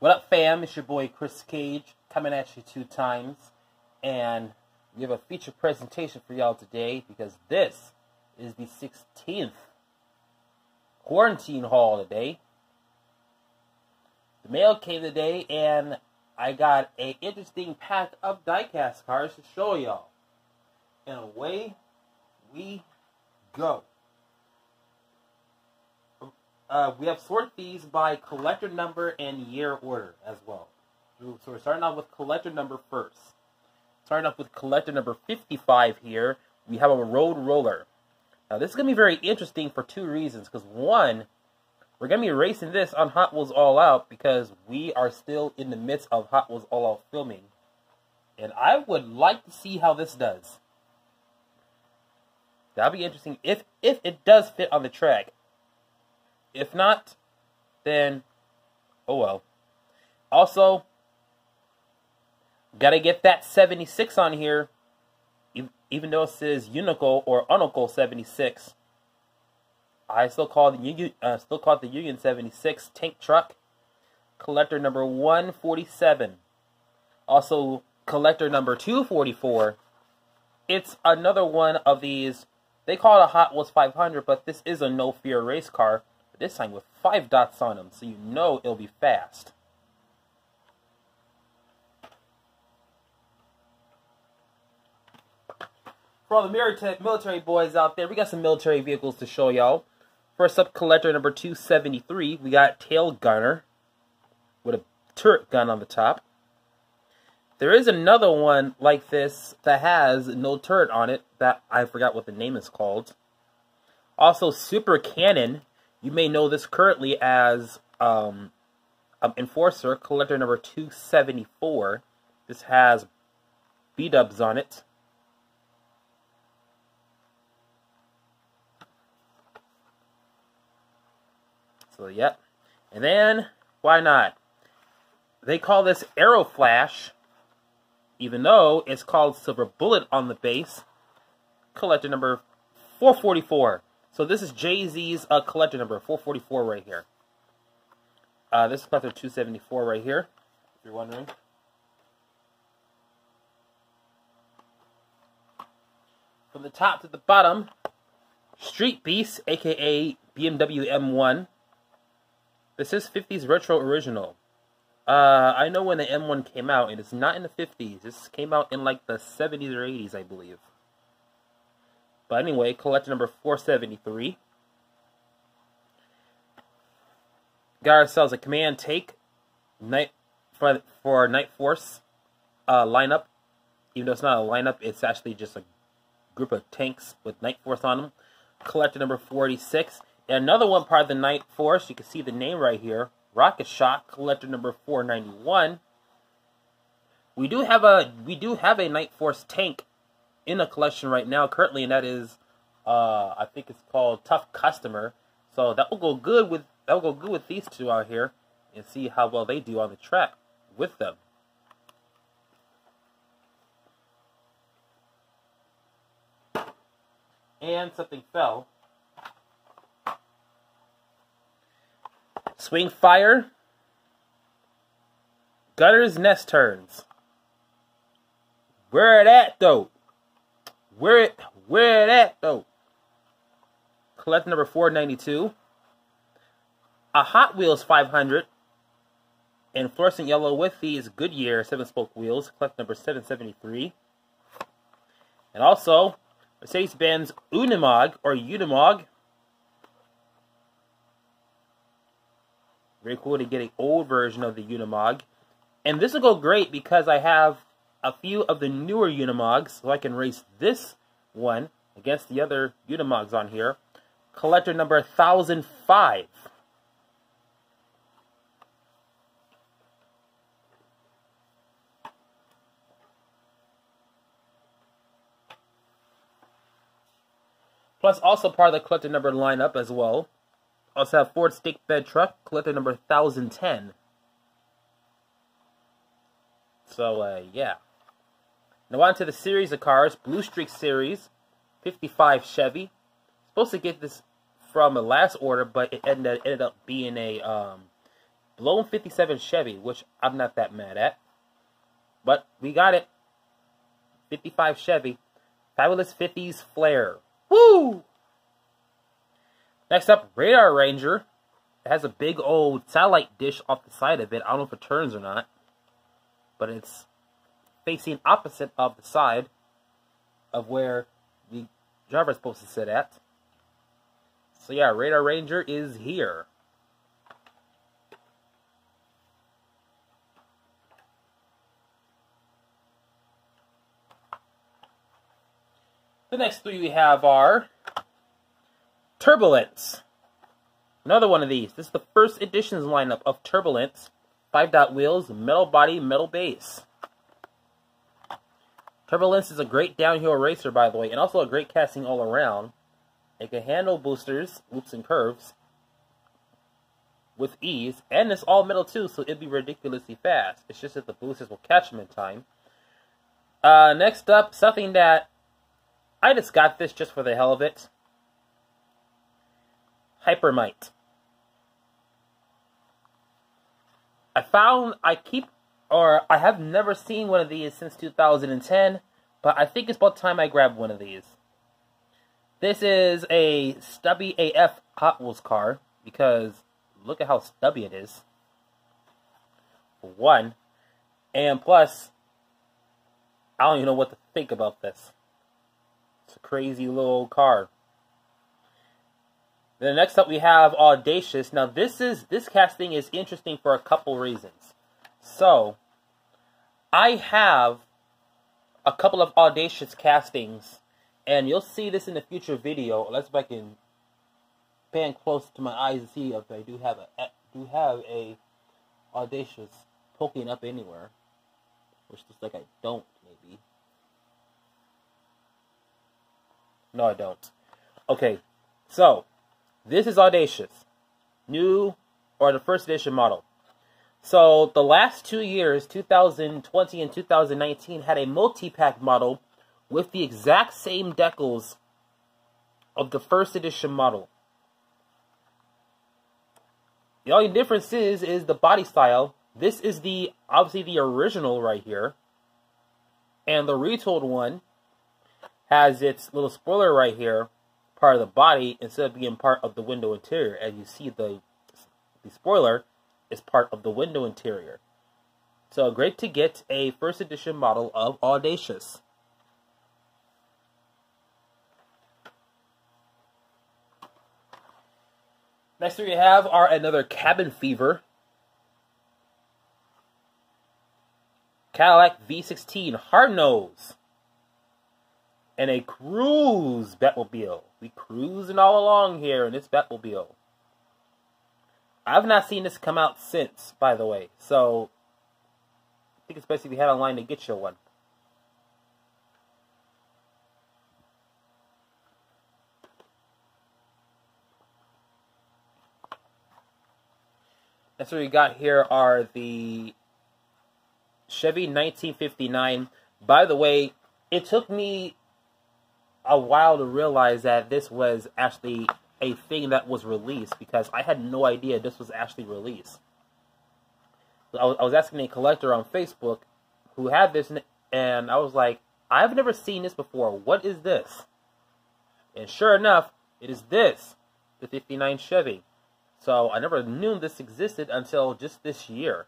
What up, fam? It's your boy Chris Cage coming at you 2 times, and we have a feature presentation for y'all today because this is the 16th quarantine haul today. The mail came today, and I got an interesting pack of diecast cards to show y'all. And away we go. We have sorted these by collector number and year order as well. So we're starting off with collector number first. Starting off with collector number 55 here, we have a Road Roller. Now this is going to be very interesting for 2 reasons. Because 1, we're going to be racing this on Hot Wheels All Out because we are still in the midst of Hot Wheels All Out filming. And I would like to see how this does. That'll be interesting if it does fit on the track. If not, then, oh well. Also, gotta get that 76 on here, even though it says Unico or Unico 76. I still call the Union 76 tank truck. Collector number 147. Also, collector number 244. It's another one of these. They call it a Hot Wheels 500, but this is a No Fear race car. This time with 5 dots on them, so you know it'll be fast. For all the military boys out there, we got some military vehicles to show y'all. First up, collector number 273, we got Tail Gunner with a turret gun on the top. There is another one like this that has no turret on it that I forgot what the name is called. Also, Super Cannon. You may know this currently as Enforcer, collector number 274. This has B-dubs on it. So, yep. And then, why not? They call this Arrow Flash, even though it's called Silver Bullet on the base. Collector number 444. So this is Jay-Z's collector number, 444 right here. This is collector 274 right here, if you're wondering. From the top to the bottom, Street Beast, a.k.a. BMW M1. This is 50s Retro Original. I know when the M1 came out, and it's not in the 50s. This came out in like the 70s or 80s, I believe. But anyway, collector number 473. Got ourselves a Command Take for Night Force lineup. Even though it's not a lineup, it's actually just a group of tanks with Night Force on them. Collector number 46. And another one part of the Night Force, you can see the name right here. Rocket Shock, collector number 491. We do have a Night Force tank in a collection right now currently, and that is I think it's called Tough Customer. So that will go good with these 2 out here, and see how well they do on the track with them. And something fell. Swing Fire. Gunner's Nest Turns. Where it at though? Where it at though? Collector number 492. A Hot Wheels 500. And fluorescent yellow with these Goodyear 7-spoke wheels. Collector number 773. And also, Mercedes-Benz Unimog or Unimog. Very cool to get an old version of the Unimog. And this will go great because I have a few of the newer Unimogs, so I can race this one against the other Unimogs on here. Collector number 1005. Plus also part of the collector number lineup as well. Also have Ford Stake Bed Truck, collector number 1010. So, yeah. Now on to the series of cars. Blue Streak Series, 55 Chevy. Supposed to get this from a last order, but it ended up being a Blown 57 Chevy, which I'm not that mad at. But we got it. 55 Chevy. Fabulous 50s Flair. Woo! Next up, Radar Ranger. It has a big old satellite dish off the side of it. I don't know if it turns or not. But it's facing opposite of the side of where the driver is supposed to sit at. So yeah, Radar Ranger is here. The next three we have are Turbulence. Another one of these. This is the first editions lineup of Turbulence. 5-dot wheels, metal body, metal base. Turbulence is a great downhill racer, by the way, and also a great casting all around. It can handle boosters, loops, and curves with ease, and it's all metal too, so it'd be ridiculously fast. It's just that the boosters will catch them in time. Next up, something that I just got this just for the hell of it. Hypermite. I have never seen one of these since 2010, but I think it's about time I grab one of these. This is a stubby AF Hot Wheels car, because look at how stubby it is, for one. And plus, I don't even know what to think about this. It's a crazy little car. Then next up we have Audacious. Now this casting is interesting for a couple reasons. So, I have a couple of Audacious castings, and you'll see this in a future video. Let's see if I can pan close to my eyes and see if I do have a Audacious poking up anywhere, which looks like I don't. Maybe. No, I don't. Okay, so this is Audacious, new or the first edition model. So the last 2 years, 2020 and 2019, had a multi-pack model with the exact same decals of the first edition model. The only difference is the body style. This is obviously the original right here, and the retooled one has its little spoiler right here, part of the body, instead of being part of the window interior. As you see, the spoiler is part of the window interior. So great to get a first edition model of Audacious. Next we have are another Cabin Fever Cadillac V16 Hard Nose and a Cruise Batmobile. We cruising all along here in this Batmobile. I've not seen this come out since, by the way, so I think it's best if you head online to get you one. Next what we got here are the Chevy 1959. By the way, it took me a while to realize that this was actually a thing that was released, because I had no idea this was actually released. I was asking a collector on Facebook who had this, and I was like, I've never seen this before. What is this? And sure enough, it is this, the 59 Chevy. So I never knew this existed until just this year.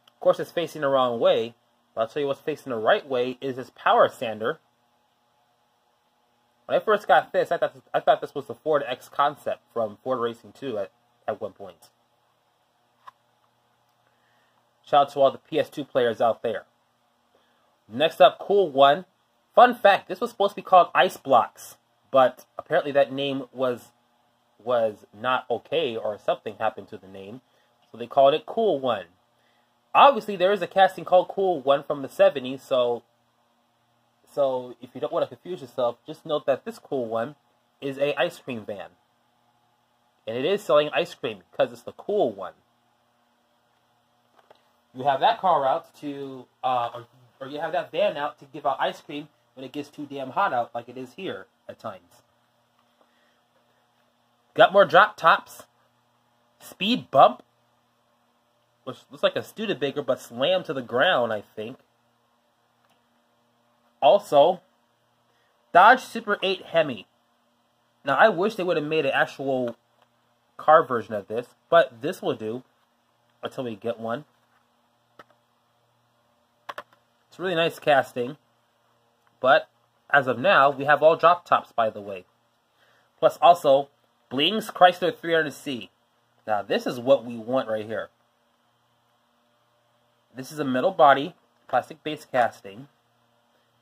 Of course, it's facing the wrong way, but I'll tell you what's facing the right way is this power sander. When I first got this, I thought this was the Ford X concept from Ford Racing 2 at one point. Shout out to all the PS2 players out there. Next up, Cool One. Fun fact, this was supposed to be called Ice Blocks, but apparently that name was not okay, or something happened to the name, so they called it Cool One. Obviously, there is a casting called Cool One from the 70s, so if you don't want to confuse yourself, just note that this Cool One is a ice cream van. And it is selling ice cream because it's the Cool One. You have that car out to, or you have that van out to give out ice cream when it gets too damn hot out, like it is here at times. Got more drop tops. Speed bump. which looks like a Studebaker, but slammed to the ground, I think. Also, Dodge Super 8 Hemi. Now, I wish they would have made an actual car version of this, but this will do until we get one. It's a really nice casting, but as of now, we have all drop tops, by the way. Plus, also, Bling's Chrysler 300C. Now, this is what we want right here. This is a metal body, plastic base casting,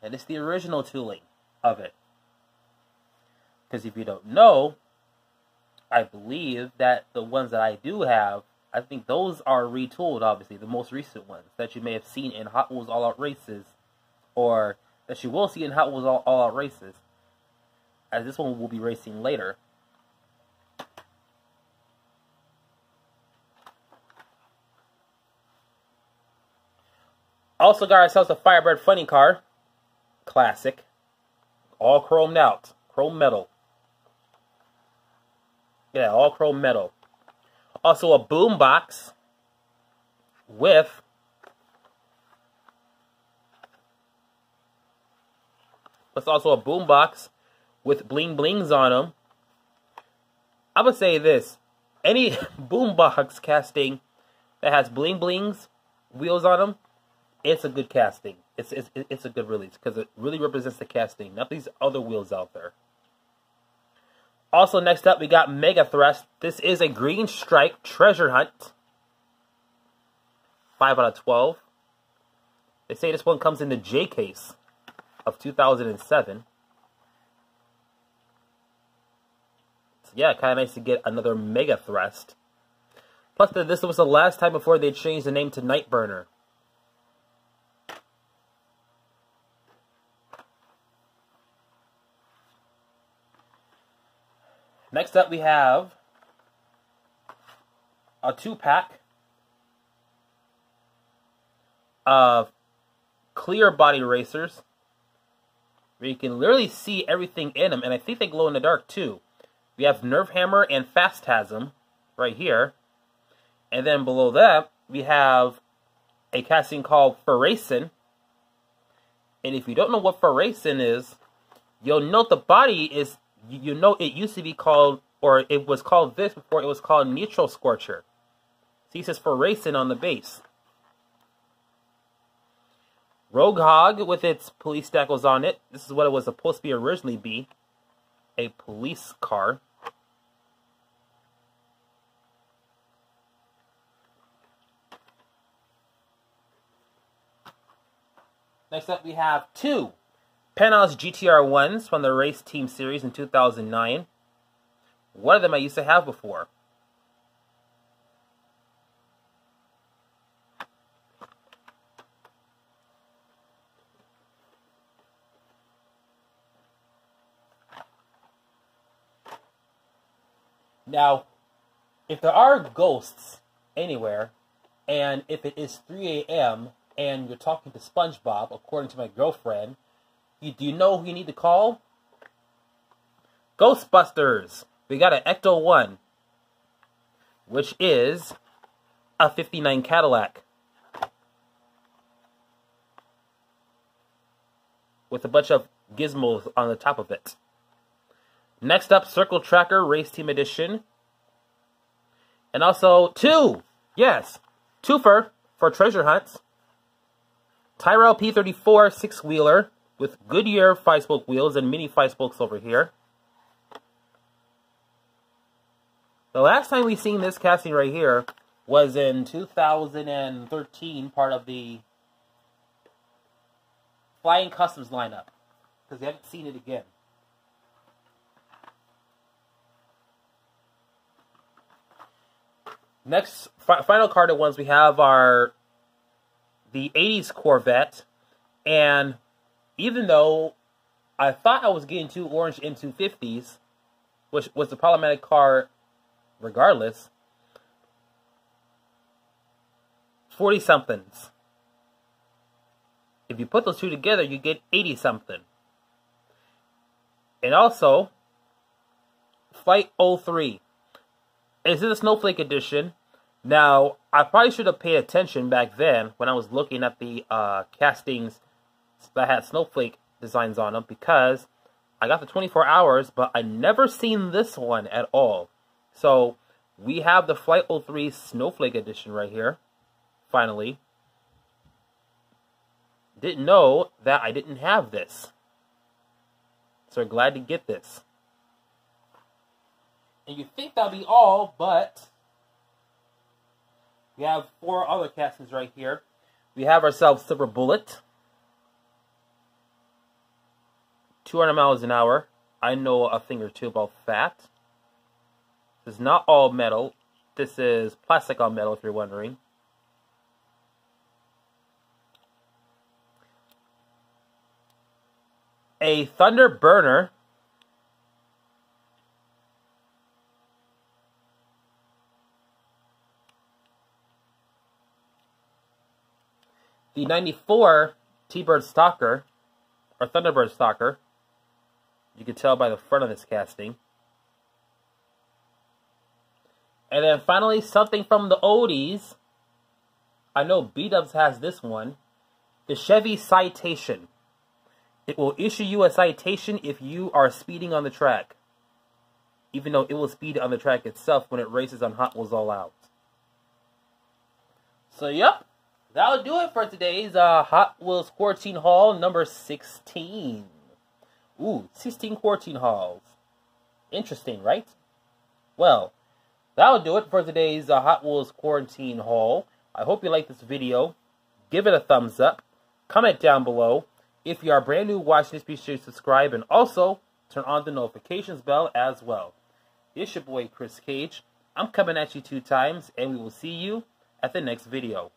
and it's the original tooling of it. Because if you don't know, I believe that the ones that I do have, I think those are retooled, obviously, the most recent ones that you may have seen in Hot Wheels All Out Races, or that you will see in Hot Wheels All Out Races, as this one will be racing later. Also got ourselves a Firebird Funny Car, classic, all chromed out, chrome metal. Yeah, all chrome metal. Also a boombox with bling blings on them. I would say this: any boombox casting that has bling blings wheels on them, it's a good casting. It's a good release because it really represents the casting, not these other wheels out there. Also, next up, we got Mega Thrust. This is a green stripe treasure hunt. 5 out of 12. They say this one comes in the J case of 2007. So yeah, kind of nice to get another Mega Thrust. Plus, this was the last time before they changed the name to Nightburner. Next up, we have a 2-pack of clear body racers, where you can literally see everything in them, and I think they glow in the dark too. We have Nerve Hammer and Phantasm right here, and then below that we have a casting called Pharacin. And if you don't know what Pharacin is, you'll note the body is, you know, it used to be called, or it was called this before it was called Nitro Scorcher. See, it says Pharacin on the base. Rogue Hog with its police stackles on it. This is what it was supposed to be originally be. A police car. Next up we have 2 Panos GTR 1s from the Race Team series in 2009. One of them I used to have before. Now, if there are ghosts anywhere, and if it is 3 a.m. and you're talking to SpongeBob, according to my girlfriend, do you know who you need to call? Ghostbusters! We got an Ecto-1, which is a 59 Cadillac with a bunch of gizmos on the top of it. Next up, Circle Tracker Race Team Edition. And also 2 for treasure hunts. Tyrrell P34 6-wheeler with Goodyear 5-spoke wheels and mini 5-spokes over here. The last time we seen this casting right here was in 2013, part of the Flying Customs lineup, because we haven't seen it again. Next, final carded ones we have are the 80s Corvette, and even though I thought I was getting 2 orange M250s, which was the problematic car regardless, 40-somethings. If you put those 2 together, you get 80-something. And also, Flight 03. This is a Snowflake edition. Now, I probably should have paid attention back then when I was looking at the castings that had snowflake designs on them, because I got the 24 hours, but I never seen this one at all. So, we have the Flight 03 Snowflake Edition right here, finally. Didn't know that I didn't have this. So glad to get this. And you think that'll be all, but we have 4 other castings right here. We have ourselves Silver Bullet. 200 miles an hour. I know a thing or two about that. This is not all metal. This is plastic on metal, if you're wondering. A Thunder Burner. The 94 T-Bird Stalker, or Thunderbird Stalker. You can tell by the front of this casting. And then finally, something from the oldies. I know B-Dubs has this one. The Chevy Citation. It will issue you a citation if you are speeding on the track, even though it will speed on the track itself when it races on Hot Wheels All Out. So, yep, that'll do it for today's Hot Wheels Quarantine Haul number 16. Ooh, 16 Quarantine Hauls. Interesting, right? Well, that'll do it for today's Hot Wheels Quarantine Haul. I hope you liked this video. Give it a thumbs up. Comment down below. If you are brand new watching this, be sure to subscribe and also turn on the notifications bell as well. It's your boy, Chris Cage. I'm coming at you 2 times, and we will see you at the next video.